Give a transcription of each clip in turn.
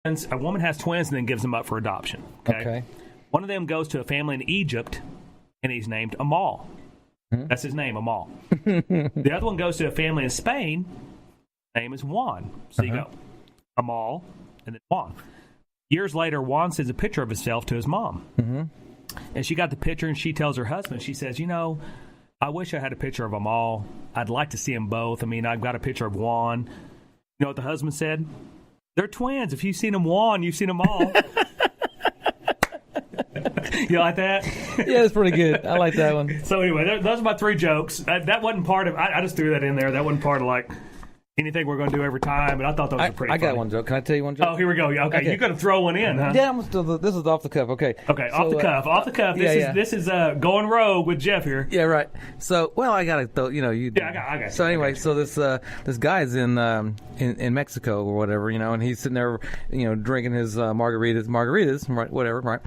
A woman has twins and then gives them up for adoption. Okay. One of them goes to a family in Egypt, and he's named Amal. That's his name, Amal. The other one goes to a family in Spain. His name is Juan. So you go Amal and then Juan. Years later, Juan sends a picture of himself to his mom. And she got the picture, and she tells her husband, she says, I wish I had a picture of Amal. I'd like to see them both. I mean, I've got a picture of Juan. You know what the husband said? They're twins. If you've seen them Juan, you've seen them all. You like that? Yeah, it's pretty good. I like that one. So anyway, those are my 3 jokes. That wasn't part of. I just threw that in there. That wasn't part of like anything we're going to do every time. But I thought those were pretty. I got one joke. Can I tell you one joke? Oh, here we go. Okay. You're going to throw one in, huh? Yeah, this is off the cuff. Okay. Okay, so, off the cuff. This is going rogue with Jeff here. Yeah, right. So, well, I got to throw. You. Yeah, I got. So anyway, so this guy's in Mexico or whatever, and he's sitting there, drinking his margaritas, right, whatever, right.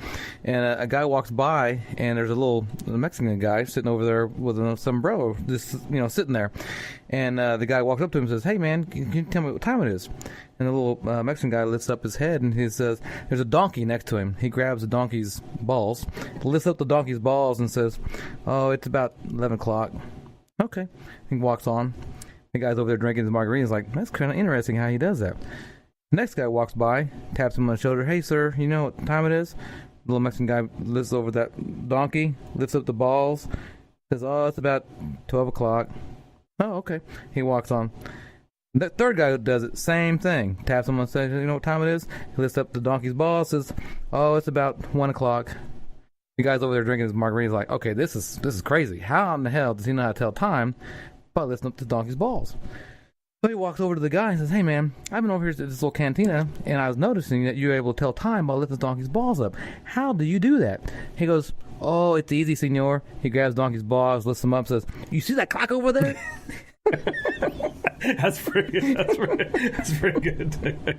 And a guy walks by, and there's a little Mexican guy sitting over there with a sombrero, just sitting there. And the guy walks up to him and says, "Hey, man, can you tell me what time it is?" And the little Mexican guy lifts up his head and he says, "There's a donkey next to him." He grabs the donkey's balls, lifts up the donkey's balls and says, "Oh, it's about 11 o'clock. Okay. He walks on. The guy's over there drinking his margarita. He's like, "That's kind of interesting how he does that." The next guy walks by, taps him on the shoulder. "Hey, sir, you know what time it is?" The little Mexican guy lifts over that donkey, lifts up the balls, says, "Oh, it's about 12 o'clock. Oh, okay. He walks on. The third guy does it, same thing. Taps him on the shoulder, "You know what time it is?" He lifts up the donkey's balls, says, "Oh, it's about 1 o'clock. The guy's over there drinking his margarita. He's like, "Okay, this is crazy. How in the hell does he know how to tell time by lifting up the donkey's balls?" So he walks over to the guy and says, "Hey, man, I've been over here to this little cantina, and I was noticing that you're able to tell time by lifting the donkey's balls up. How do you do that?" He goes, "Oh, it's easy, senor." He grabs the donkey's balls, lifts them up, says, "You see that clock over there?" That's pretty good. That's pretty good.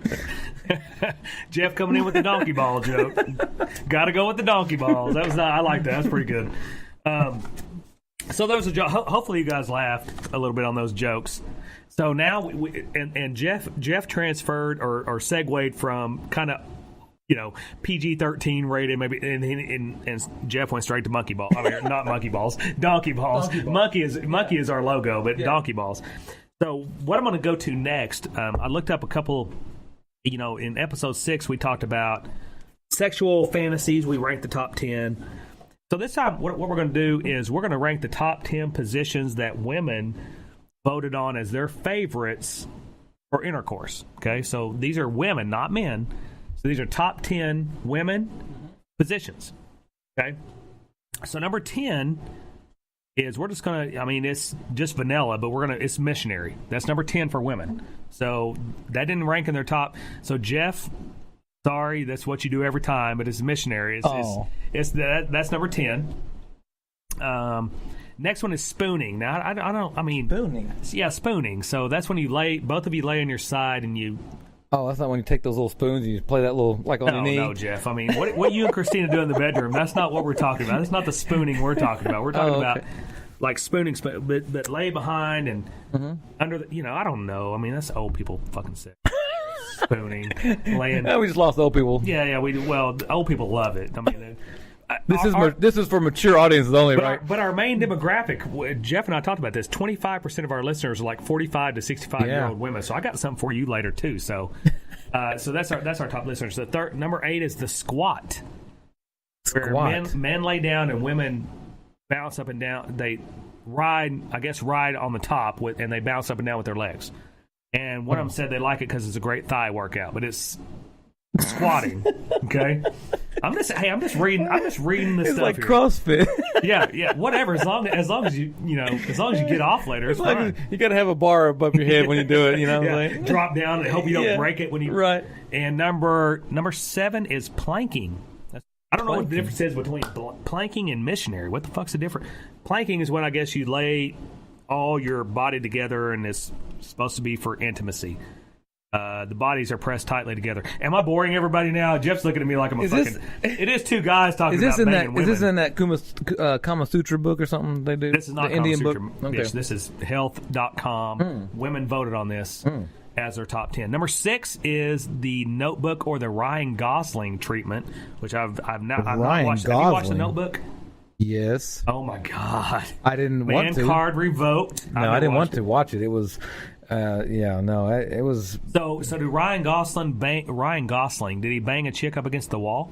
Jeff coming in with the donkey ball joke. Got to go with the donkey balls. I like that. That's pretty good. So there was a joke. Hopefully you guys laughed a little bit on those jokes. So now Jeff transferred or segued from kind of PG-13 rated maybe, and Jeff went straight to monkey ball. I mean, not monkey balls, donkey balls. Monkey is our logo, but donkey balls. So what I'm going to go to next, I looked up a couple. In episode 6 we talked about sexual fantasies. We ranked the top 10. So this time, what we're going to do is we're going to rank the top 10 positions that women voted on as their favorites for intercourse. Okay, so these are women, not men. So these are top 10 women positions. Okay, so number 10 is we're just going to, it's just vanilla, but it's missionary. That's number 10 for women. So that didn't rank in their top. So Jeff, sorry, that's what you do every time, but it's missionary. That's number 10. Next one is spooning. Now, spooning? Yeah, spooning. So that's when both of you lay on your side and you... Oh, that's not when you take those little spoons and you play that little, like on your knee? No, Jeff. What you and Christina do in the bedroom, that's not what we're talking about. That's not the spooning we're talking about. We're talking about, like, spooning, but lay behind and under the, I don't know. That's old people fucking sick. Spooning, laying. We just lost old people. Yeah, old people love it. This is for mature audiences only, right? But our main demographic, Jeff and I talked about this, 25% of our listeners are like 45 to 65-year-old women. So I got something for you later, too. So that's our top listeners. The number 8 is the squat. Where men lay down and women bounce up and down. They ride on the top, and they bounce up and down with their legs. And one of them said they like it because it's a great thigh workout, but it's squatting. Okay, I'm just reading this it's stuff. Like here. CrossFit. yeah, whatever. As long as you get off later, it's fine. Like you got to have a bar above your head when you do it. Drop down and hope you don't break it when you. Right. And number 7 is planking. I don't know what the difference is between planking and missionary. What the fuck's the difference? Planking is when I guess you lay all your body together, and it's supposed to be for intimacy. The bodies are pressed tightly together. Am I boring everybody now? Jeff's looking at me like I'm it is two guys talking about banging women. Is this in that Kama Sutra book or something they do? This is not the Kama Indian Sutra. book. Okay. This is health.com. Women voted on this. as their top 10. Number 6 is The Notebook or the Ryan Gosling treatment, which I've not watched. Have you watched The Notebook? Yes. Oh my God! I didn't want to. Man card revoked. No, I didn't want to watch it. It was, it was. So did Ryan Gosling did he bang a chick up against the wall?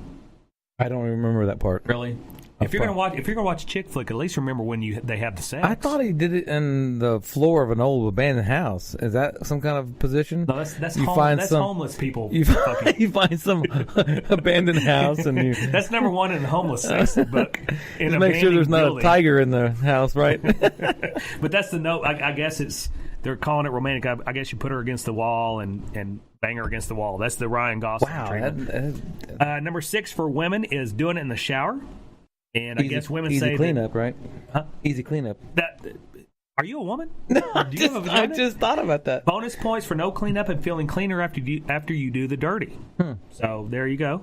I don't remember that part. Really? If you're gonna watch a chick flick, at least remember when they have the sex. I thought he did it in the floor of an old abandoned house. Is that some kind of position? No, that's homeless people. You find some abandoned house and you. That's number 1 in the homeless sex book. Just make sure there's not a tiger in the house, right? But that's the note. I guess they're calling it romantic. I guess you put her against the wall and bang her against the wall. That's the Ryan Gosling treatment. Number 6 for women is doing it in the shower. And I guess women say easy cleanup, right? Huh? Easy cleanup. Are you a woman? No, I just thought about that. Bonus points for no cleanup and feeling cleaner after you do the dirty. So there you go.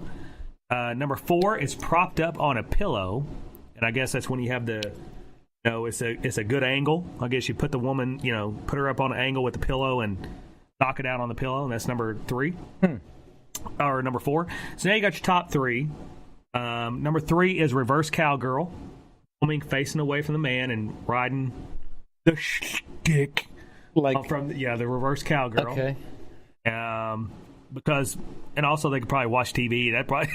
Number 4 is propped up on a pillow, and I guess that's when you have the, it's a good angle. I guess you put the woman, put her up on an angle with the pillow and knock it out on the pillow, and that's number 3 or number 4. So now you got your top 3. Number 3 is reverse cowgirl, woman facing away from the man and riding the stick from the reverse cowgirl. Okay. Because and also they could probably watch TV. That probably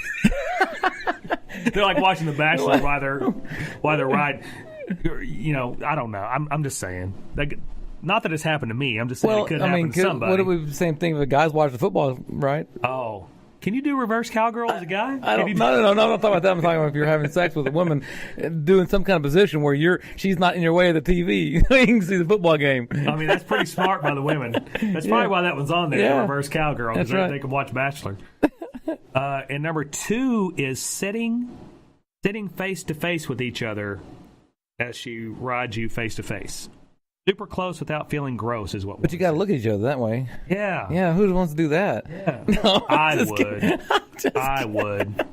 they're like watching The Bachelor while they're riding. I don't know. I'm just saying. Not that it's happened to me. I'm just saying it could happen to somebody. What would be the same thing if the guys watch the football, right? Oh. Can you do reverse cowgirl as a guy? No, I'm not talking about that. I'm talking about if you're having sex with a woman doing some kind of position where she's not in your way of the TV. You can see the football game. I mean, that's pretty smart by the women. That's probably why that one's on there, reverse cowgirl, because they can watch Bachelor. And number 2 is sitting face to face with each other as she rides you face to face. Super close without feeling gross is what. But you got to look at each other that way. Yeah. Yeah. Who wants to do that? Yeah. No, I would.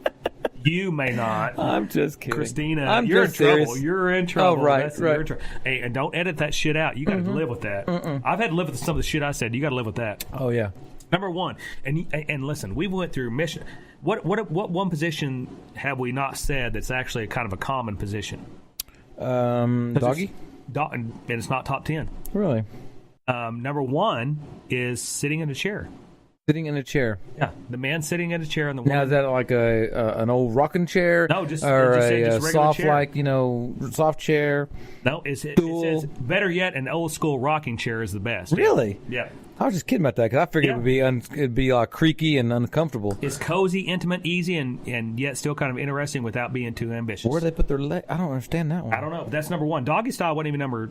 You may not. I'm just kidding. Christina, you're in trouble. You're in trouble. Oh, right. Hey, and don't edit that shit out. You got to live with that. I've had to live with some of the shit I said. You got to live with that. Oh yeah. Number 1, and listen, we went through mission. What one position have we not said that's actually kind of a common position? Doggy. And it's not top 10. Really? Number 1 is sitting in a chair. Sitting in a chair. Yeah, the man sitting in a chair and the woman. Now is that like an old rocking chair? No, just a soft chair. soft chair. No, it says better yet, an old school rocking chair is the best. Really? Yeah. I was just kidding about that because I figured it'd be creaky and uncomfortable. It's cozy, intimate, easy, and yet still kind of interesting without being too ambitious. Where do they put their leg? I don't understand that one. I don't know. That's number 1. Doggy style wasn't even number.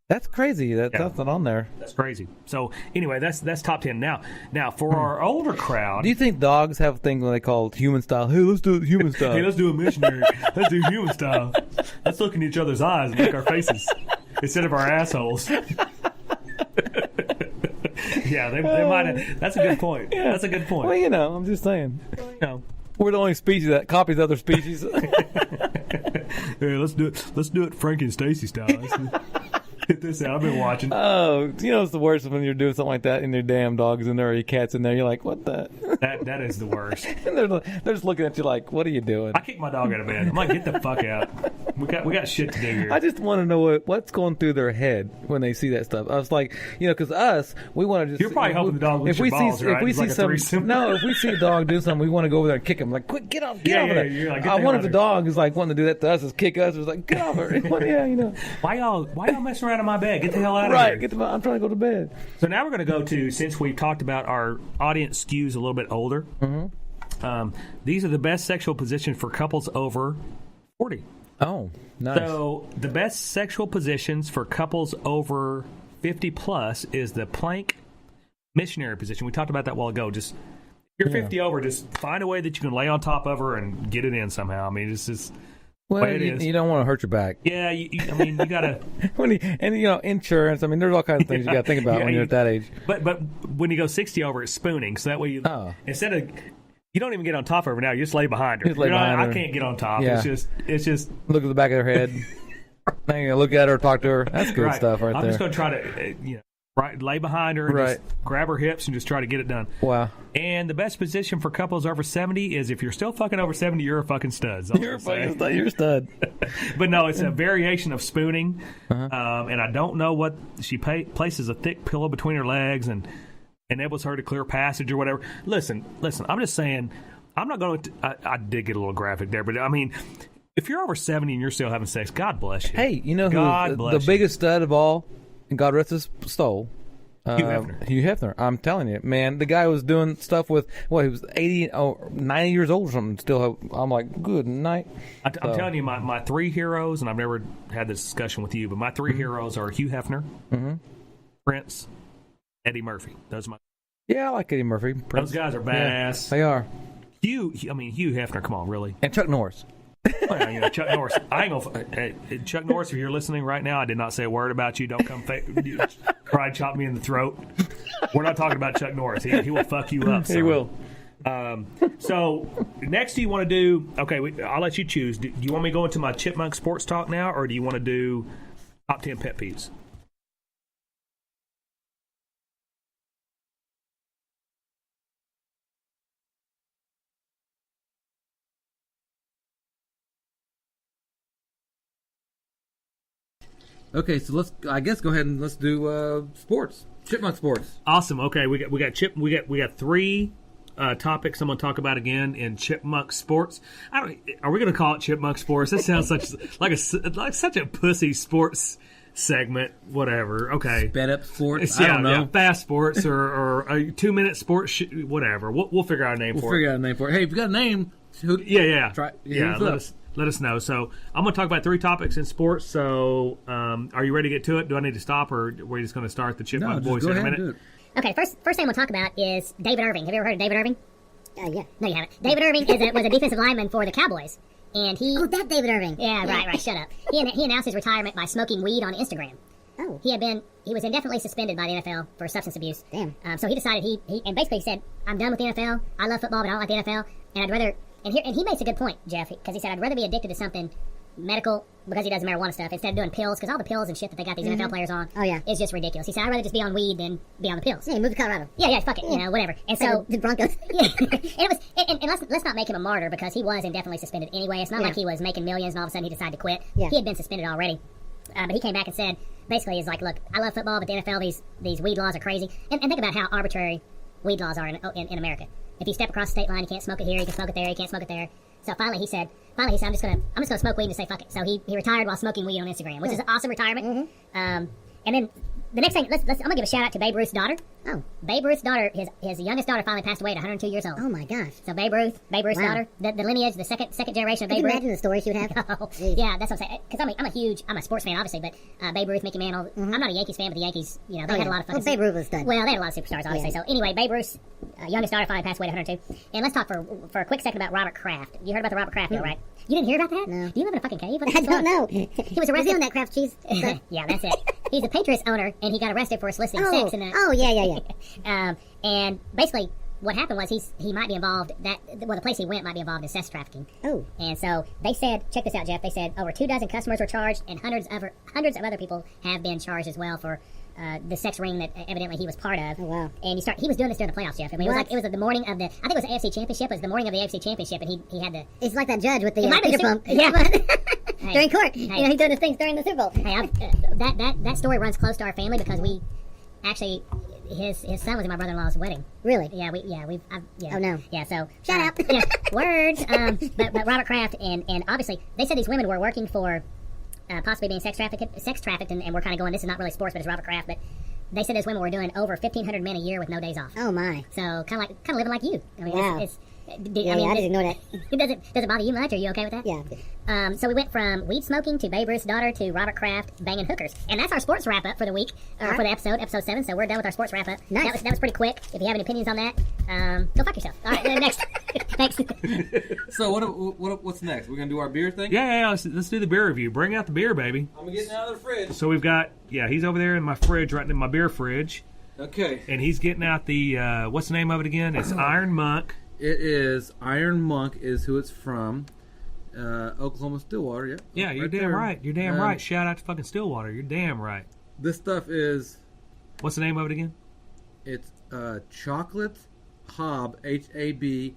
That's crazy. That's not on there. That's crazy. So anyway, that's top 10. Now for our older crowd, do you think dogs have things they call human style? Hey, let's do it human style. Hey, let's do a missionary. Let's do human style. Let's look in each other's eyes and make our faces instead of our assholes. Yeah, they might have. That's a good point. Yeah. That's a good point. Well, I'm just saying. We're the only species that copies other species. Hey, let's do it Frankie and Stacy style. Hit this out. I've been watching. Oh, it's the worst when you're doing something like that and your damn dog's in there or your cat's in there. You're like, what the? That is the worst. And they're just looking at you like, what are you doing? I kick my dog out of bed. I'm like, get the fuck out. We got shit to do here. I just want to know what's going through their head when they see that stuff. I was like, because us, we want to just. You're probably hoping the dog licks your balls, right? If we see if we see a dog do something, we want to go over there and kick him. Like, quick, get off of that. Like, I wonder if the dog is like wanting to do that to us, is kick us. It's like, get off her. Why y'all messing around in my bed? Get the hell out of here. Right, I'm trying to go to bed. So now we're going to go to, since we've talked about our audience skews a little bit older, these are the best sexual positions for couples over 40. Oh, nice. So the best sexual positions for couples over 50 plus is the plank missionary position. We talked about that a while ago. Just if you're 50 over, just find a way that you can lay on top of her and get it in somehow. I mean, it's just well, you don't want to hurt your back. Yeah, I mean, you gotta. Insurance. I mean, there's all kinds of things you gotta think about when you're at that age. But when you go 60 over, it's spooning. So that way instead of. You don't even get on top of her now. You just lay behind her. I can't get on top. Yeah. It's just look at the back of her head. Look at her, talk to her. That's good stuff right there. I'm just going to try to, Right, lay behind her and Right. just grab her hips and just try to get it done. Wow. And the best position for couples over 70 is if you're still fucking over 70, you're a fucking stud. You're a stud. But no, it's a variation of spooning. And I don't know what she places a thick pillow between her legs and enables her to clear passage or whatever. Listen. I'm just saying. I'm not going to. I did get a little graphic there, but I mean, if you're over 70 and you're still having sex, God bless you. Hey, you know God who bless the you. biggest stud of all, and God rest his soul? Hugh Hefner. Hugh Hefner. I'm telling you, man, the guy was doing stuff with, he was 80, 90 years old or something. Still, I'm like, good night. I'm telling you, my three heroes, and I've never had this discussion with you, but my three heroes are Hugh Hefner, Prince, Eddie Murphy. Those are my. Yeah, I like Eddie Murphy. Those guys are badass. Yeah, they are. Hugh Hefner, come on, really? And Chuck Norris. Well, you know, Chuck Norris. I ain't gonna. Chuck Norris, if you're listening right now, I did not say a word about you. Don't come try to chop me in the throat. We're not talking about Chuck Norris. He will fuck you up. Son. He will. So next, do you want to do? Okay, I'll let you choose. Do you want me to go into my Chipmunk Sports Talk now, or do you want to do top 10 pet peeves? Okay, so let's go ahead and let's do sports. Chipmunk sports. Awesome. Okay, we got three topics I'm going to talk about again in Chipmunk Sports. Are we going to call it Chipmunk Sports? That sounds like such a pussy sports segment. Whatever. Okay. Sped up sports. Yeah, I don't know. Yeah, fast sports or a 2-minute sports. Whatever. We'll figure out a name for it. We'll figure out a name for it. Hey, if you got a name, yeah. Try. Let us know. So I'm going to talk about three topics in sports. So are you ready to get to it? Do I need to stop, or are we just going to start the Chipmunk Boys in a minute? Okay, first thing I'm going to talk about is David Irving. Have you ever heard of David Irving? Yeah. No, you haven't. David Irving was a defensive lineman for the Cowboys. And he... Oh, that David Irving. Yeah, right, shut up. He announced his retirement by smoking weed on Instagram. Oh. He was indefinitely suspended by the NFL for substance abuse. Damn. So he decided and basically said, I'm done with the NFL. I love football, but I don't like the NFL. And I'd rather... And he makes a good point, Jeff, because he said, I'd rather be addicted to something medical because he does marijuana stuff instead of doing pills, because all the pills and shit that they got these NFL players on is just ridiculous. He said, I'd rather just be on weed than be on the pills. Yeah, move to Colorado. Yeah, fuck it, whatever. And so the Broncos. yeah, and let's not make him a martyr, because he was indefinitely suspended anyway. It's not like he was making millions and all of a sudden he decided to quit. Yeah. He had been suspended already, but he came back and said, basically, he's like, look, I love football, but the NFL, these weed laws are crazy. And think about how arbitrary weed laws are in America. If you step across the state line, you can't smoke it here, you can smoke it there, you can't smoke it there. So finally he said, I'm just gonna smoke weed and say fuck it. So he retired while smoking weed on Instagram, which is an awesome retirement. And then the next thing, I'm gonna give a shout out to Babe Ruth's daughter. Oh. Babe Ruth's daughter, his youngest daughter finally passed away at 102 years old. Oh my gosh. So Babe Ruth's daughter, the lineage, the second generation of Can Babe you Ruth. imagine the story she would have? Oh, yeah, that's what I'm saying. Because I'm a sports fan, obviously, but Babe Ruth, Mickey Mantle. I'm not a Yankees fan, but the Yankees, they had a lot of fucking. Well, Babe Ruth was done. Well, they had a lot of superstars, obviously. Yeah. So anyway, Babe Ruth's youngest daughter finally passed away at 102. And let's talk for a quick second about Robert Kraft. You heard about the Robert Kraft deal, right? You didn't hear about that? No. Do you live in a fucking cave? I don't know. He was arrested. on that Kraft cheese stuff. Yeah, that's it. He's a Patriots owner, and he got arrested for soliciting sex. Yeah. And basically, what happened was he might be involved. The place he went might be involved in sex trafficking. Oh. And so they said, check this out, Jeff. They said over 24 customers were charged, and hundreds of other people have been charged as well for the sex ring that evidently he was part of. Oh, wow. And he was doing this during the playoffs, Jeff. I mean, it was the morning of I think it was the AFC Championship. It was the morning of the AFC Championship, and he had to. It's like that judge with the finger pump. Yeah. During court. Hey. He's doing his things during the Super Bowl. Hey, that story runs close to our family because we actually his son was in my brother-in-law's wedding. Really? Yeah, Oh, no. Yeah, so Shut up. Yeah, words. But Robert Kraft and obviously they said these women were working for possibly being sex trafficked, and we're kind of going. This is not really sports, but it's Robert Kraft. But they said those women were doing over 1,500 men a year with no days off. Oh my. So kind of living like you. I mean, Wow. I I just ignore that. Does it bother you much? Are you okay with that? Yeah. So we went from weed smoking to Babe Ruth's daughter to Robert Kraft banging hookers, and that's our sports wrap up for the week, for the episode 7. So we're done with our sports wrap up. Nice. That was pretty quick. If you have any opinions on that, go fuck yourself. All right, next. Thanks. So what's next? We're gonna do our beer thing. Yeah. Let's do the beer review. Bring out the beer, baby. I'm getting out of the fridge. So we've got he's over there in my fridge, right in my beer fridge, Okay. and he's getting out the what's the name of it again? It's Iron Monk. It is Iron Monk is who it's from. Oklahoma Stillwater, yeah. Yeah, you're damn right. You're damn right. Shout out to fucking Stillwater. You're damn right. This stuff is What's the name of it again? It's chocolate Hab, HAB,